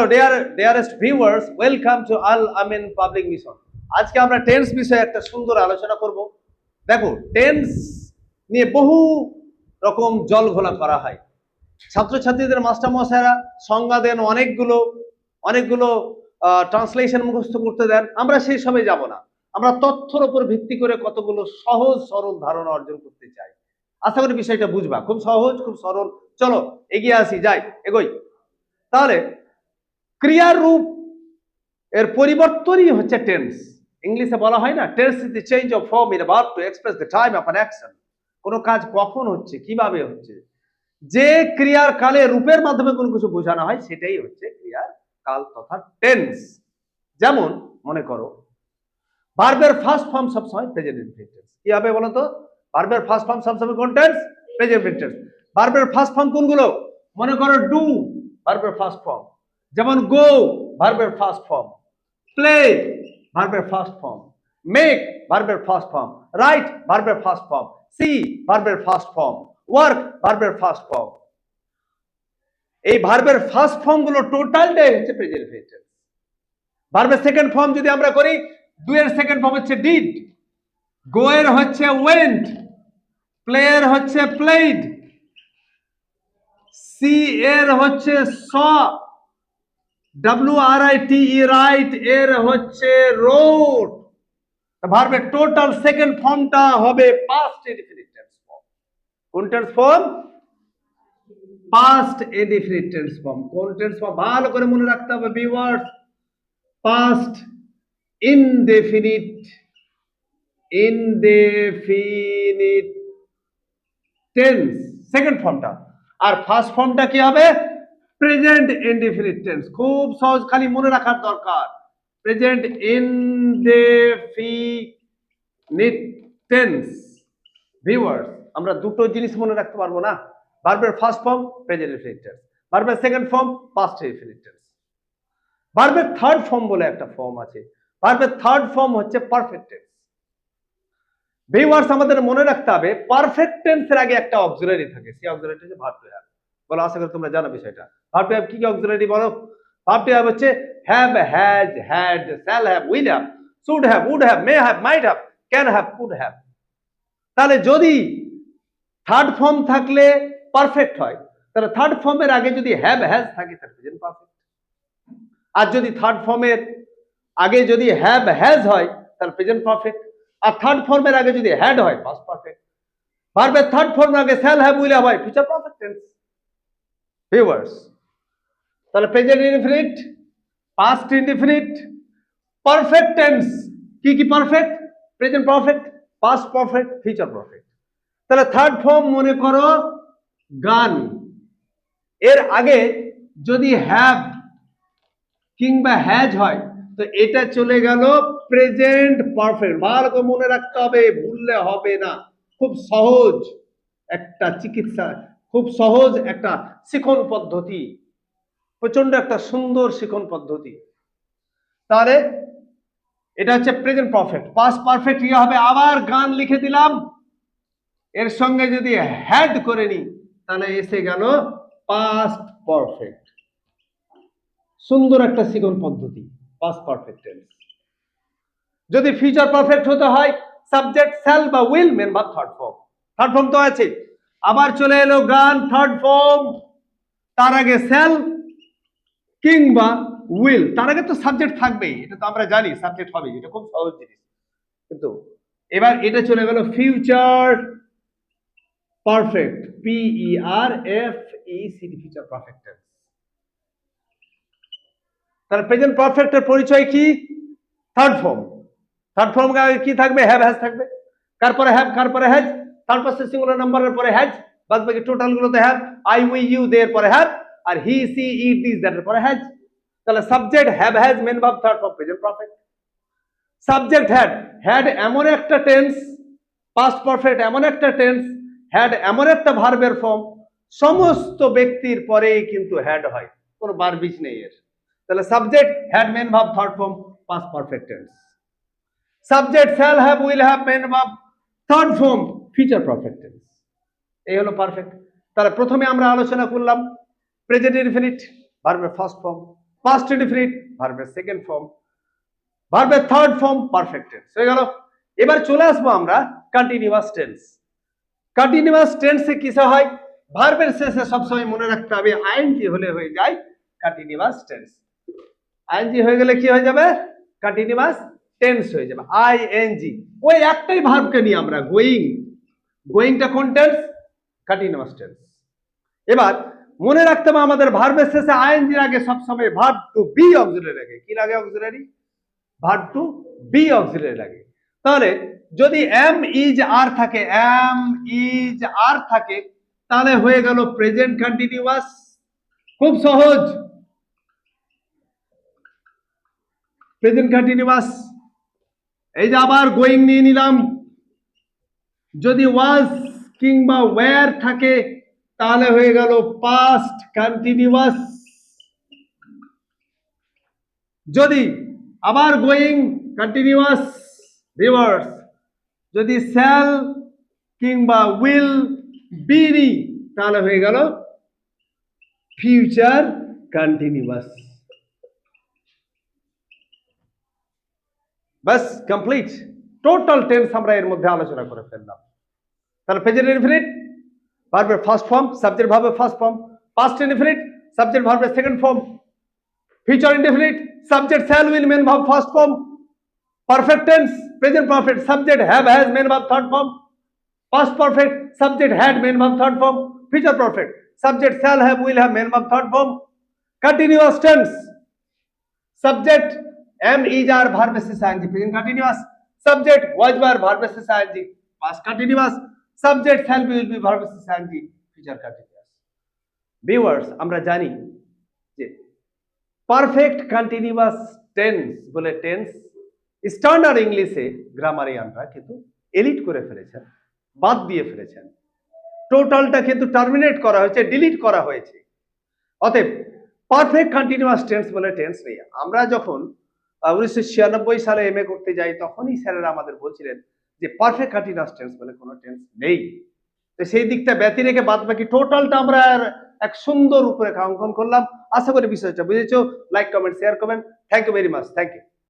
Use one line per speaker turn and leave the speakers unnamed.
dearest viewers, welcome to Al Amin Public Mission. আজকে আমরা tense বিষয়ে একটা সুন্দর আলোচনা করব। দেখো, টেন্স নিয়ে বহু রকম জল ঘোলা করা হয়। ছাত্রছাত্রীদের মাস্টারমশাইরা সংজ্ঞা দেন, অনেকগুলো ট্রান্সলেশন মুখস্থ করতে দেন। আমরা সেই সবে যাব না। আমরা তথ্যের উপর ভিত্তি করে কতগুলো সহজ সরল ধারণা অর্জন করতে চাই। আশা করি বিষয়টা বুঝবা। খুব সহজ, খুব সরল। চলো এগিয়ে আসি, এগোই। তাহলে ক্রিয়ার রূপ এর পরিবর্তনই হচ্ছে টেন্স। ইংলিশে বলা হয় না, tense is the change of form in verb to express the time of an action. কোনো কাজ কখন হচ্ছে, কিভাবে হচ্ছে, যে ক্রিয়ার কালে রূপের মাধ্যমে কোনো কিছু বোঝানো হয়, সেটাই হচ্ছে ক্রিয়ার কাল তথা টেন্স। যেমন মনে করো, ভার্বের ফার্স্ট ফর্ম সবসময় প্রেজেন্ট ইনফিনিট টেন্স। কি হবে বলো তো? ভার্বের ফার্স্ট ফর্ম সবসময় কোন টেন্স? Present infinite tense. ভার্বের ফার্স্ট ফর্ম কোনগুলো? মনে করো ডু, ভার্বের ফার্স্ট ফর্ম। যেমন গো, ভার্বের ফার্স্ট ফর্ম। প্লে, ভার্বের ফার্স্ট ফর্ম। মেক, ভার্বের ফার্স্ট ফর্ম। রাইট, ভার্বের ফার্স্ট ফর্ম। সি, ভার্বের ফার্স্ট ফর্ম। ওয়ার্ক, ভার্বের ফার্স্ট ফর্ম। এই ভার্বের ফার্স্ট ফর্ম গুলো টোটালটাই হচ্ছে প্রেজেন্ট ইনফিনিট টেন্স। ভার্বের সেকেন্ড ফর্ম যদি আমরা করি, ডু এর সেকেন্ড ফর্ম হচ্ছে ডিড, গো এর হচ্ছে ওয়েন্ট, প্লে এর হচ্ছে প্লেড, সি এর হচ্ছে স, WRITE রাইট এর হচ্ছে রোড। ভার্বের টোটাল সেকেন্ড ফর্মটা হবে পাস্ট ইনডিফিনিট টেন্স ফর্ম। কোন tense form? Past indefinite tense form. কোন টেন্স ফর্ম? ভালো করে মনে রাখতে হবে viewers. Past indefinite tense second ফর্মটা। আর ফার্স্ট ফর্মটা কি হবে? Present indefinite tense. খুব সহজ, খালি মনে রাখার দরকার। Present indefinite tense. ভিউয়ার্স, আমরা দুটো জিনিস মনে রাখতে পারবো না। ভার্বের first form present indefinite tense, ভার্বের second form past indefinite tense. ভার্বের থার্ড ফর্ম বলে একটা ফর্ম আছে। ভার্বের থার্ড ফর্ম হচ্ছে পারফেক্ট টেন্স। ভিউয়ার্স, আমাদের মনে রাখতে হবে পারফেক্ট টেন্সের আগে একটা অক্সিলারি থাকে। সেই অক্সিলারিটা হচ্ছে ভার্ব টু হ্যাভ। বলো, আশা করি তোমরা জানো বিষয়টা। ভার্ব টু হ্যাভ কি কি অক্সিলারি বলো? ভার্ব টু হ্যাভ হচ্ছে have, has, had, shall have, will have, should have, would have, may have, might have, can have, could have. তাহলে যদি থার্ড ফর্ম থাকলে পারফেক্ট হয়, তাহলে থার্ড ফর্মের আগে যদি হ্যাভ, হ্যাজ থাকে তাহলে প্রেজেন্ট পারফেক্ট। আর যদি থার্ড ফর্মের আগে যদি হ্যাভ, হ্যাজ হয় তাহলে প্রেজেন্ট পারফেক্ট। আর থার্ড ফর্মের আগে যদি হ্যাড হয়, পাস্ট পারফেক্ট। ভার্বের থার্ড ফর্মের আগে শ্যাল হ্যাভ, উইল হ্যাভ হয়, ফিউচার পারফেক্ট টেন্স। ভিউয়ার্স, তাহলে present indefinite, past indefinite, perfect tense. কি কি perfect? Present perfect, past perfect, future perfect. তাহলে থার্ড ফর্ম মনে করো গান, এর আগে যদি হ্যাভ কিংবা হ্যাজ হয় তো এটা চলে গেল প্রেজেন্ট পারফেক্ট। ভালো করে মনে রাখতে হবে, ভুললে হবে না। খুব সহজ একটা চিকিৎসা, খুব সহজ একটা শিখন পদ্ধতি, প্রচন্ড একটা সুন্দর শিখন পদ্ধতি। তাহলে এটা হচ্ছে প্রেজেন্ট পারফেক্ট। পাস্ট পারফেক্ট কি হবে? আবার গান লিখে দিলাম, এর সঙ্গে যদি হ্যাড করে নি তাহলে এসে গেল পাস্ট পারফেক্ট। সুন্দর একটা শিখন পদ্ধতি, পাস্ট পারফেক্ট টেন্স। যদি ফিউচার পারফেক্ট হতে হয়, সাবজেক্ট শ্যাল বা will, main verb third form. Third form তো আছে, আবার চলে এলো গান, থার্ড ফর্ম। তার আগে শ্যাল কিংবা উইল, তার আগে তো সাবজেক্ট থাকবেই, এটা তো আমরা জানি সাবজেক্ট হবে, এটা খুব সহজ জিনিস। কিন্তু এবার এটা চলে গেল future perfect, PERFECT, future perfect tense. তাহলে প্রেজেন্ট পারফেক্টের পরিচয় কি? Third form. থার্ড ফর্ম আগে কি থাকবে? হ্যাভ, হ্যাজ থাকবে। কার পরে হ্যাভ, কার পরে হ্যাজ, তারপর সিঙ্গুলার নাম্বারের পরে হ্যাজ, বাদ বাকি টোটাল গুলোতে have. I, we, you, they এর পরে হ্যাভ, আর he, she, it, this, that এর পরে হ্যাজ। তাহলে subject have, has, main verb third form, present perfect. Subject had, had এমন একটা টেন্স, পাস্ট পারফেক্ট এমন একটা টেন্স, হ্যাড এমন একটা ভার্বের ফর্ম, সমস্ত ব্যক্তির পরেই কিন্তু হ্যাড হয়, কোনো বারবিজ নেই এর। তাহলে subject had, main verb third form, past perfect tense. Subject shall have, will have, main verb third form, future perfect tense. এই হলো পারফেক্ট। তাহলে প্রথমে আমরা আলোচনা করলাম প্রেজেন্ট ইনফিনিট, ভার্বের ফার্স্ট ফর্ম। পাস্ট ইনডিফিনিট ভার্বের সেকেন্ড ফর্ম, ভার্বের থার্ড ফর্ম পারফেক্ট টেন্স হয়ে গেল। এবার চলে আসবো আমরা কন্টিনিউয়াস টেন্স। কন্টিনিউয়াস টেন্সে কিসে হয়, ভার্বের শেষে সবসময় মনে রাখতে হবে আইএনজি হলে হয়ে যায় কন্টিনিউয়াস টেন্স। আইএনজি হয়ে গেলে কি হয়ে যাবে, কন্টিনিউয়াস টেন্স হয়ে যাবে। আইএনজি, ওই একটাই ভার্বকে নিয়ে আমরা গোয়িং, গোয়িংটা কোন টেন্স, কন্টিনিউয়াস টেন্স। এবার মনে রাখতে হবে আমাদের ভার্বের শেষে আইএনজির আগে সবসময় ভার্ব টু বি অক্সিলারি লাগে। কি লাগে auxiliary, verb to be auxiliary লাগে। তাহলে যদি এম ইজ আর থাকে, এম ইজ আর থাকে, তাহলে হয়ে গেল প্রেজেন্ট কন্টিনিউয়াস। খুব সহজ, প্রেজেন্ট কন্টিনিউয়াস। এই যে আবার গোয়িং নিয়ে নিলাম। যদি ওয়াজ কিংবা ওয়্যার থাকে তাহলে হয়ে গেল পাস্ট কন্টিনিউয়াস। যদি আবার গোয়িং কন্টিনিউয়াস রিভার্স, যদি শ্যাল কিংবা উইল বি নি তাহলে হয়ে গেল ফিউচার কন্টিনিউয়াস। বাস কমপ্লিট, টোটাল টেন্স আমরা এর মধ্যে আলোচনা করে ফেললাম। তাহলে প্রেজেন্ট ইনডিফিনিট ভার্বের ফার্স্ট ফর্ম, সাবজেক্ট ভার্বের first form, past indefinite subject ভার্বের second form, future indefinite subject shall will main verb first form, perfect tense present perfect subject have has main verb third form, past perfect subject had main verb third form, future perfect subject shall have will have main verb third form, continuous tense subject am is are verb basis ing present continuous, subject was were verb basis ing past continuous, subject shall be will be verb basis ing future continuous. Viewers, আমরা জানি যে perfect continuous tense বলে tense standard ইংলিশে গ্রামারিয়ানরা কিন্তু elite করে ফেলেছেন, বাদ দিয়ে ফেলেছেন। টোটালটা কিন্তু টার্মিনেট করা হয়েছে, ডিলিট করা হয়েছে। অতএব পারফেক্ট কন্টিনিউয়াস টেন্স বলে টেন্স নেই। আমরা যখন 1996 সালে এমএ করতে যাই তখনই স্যারেরা আমাদের বলছিলেন যে পারফেক্ট কন্টিনিউয়াস টেন্স বলে কোনো টেন্স নেই। তো সেই দিকটা ব্যতি রেখে বাদ বাকি টোটালটা আমরা এক সুন্দর রূপরেখা অঙ্কন করলাম। আশা করি বিষয়টা বুঝেছো। লাইক কমেন্ট শেয়ার করবেন। Thank you very much, thank you.